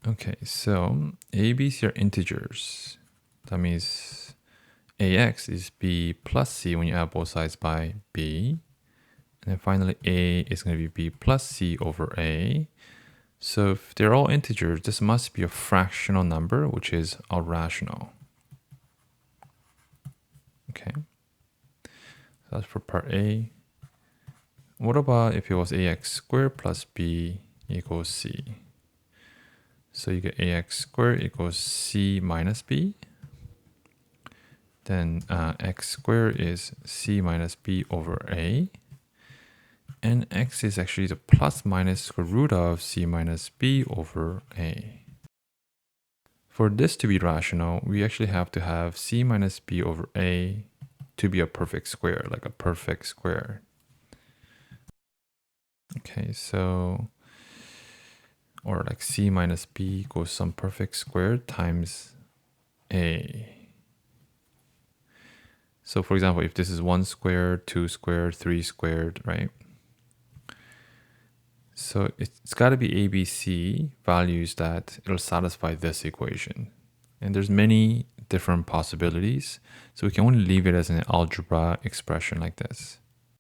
Okay, so a, b, c are integers. That means ax is b plus c when you add both sides by b. And then finally, a is going to be b plus c over a. So if they're all integers, this must be a fractional number, which is a rational. Okay, so that's for part A. What about if it was ax squared plus b equals c? So you get ax squared equals c minus b. Then x squared is c minus b over a. And x is actually the plus minus square root of c minus b over a. For this to be rational, we actually have to have c minus b over a to be a perfect square, like a perfect square. Okay, so, or like c minus b equals some perfect square times a. So for example, if this is 1 squared, 2 squared, 3 squared, right? So it's got to be ABC values that it'll satisfy this equation. And there's many different possibilities. So we can only leave it as an algebra expression like this.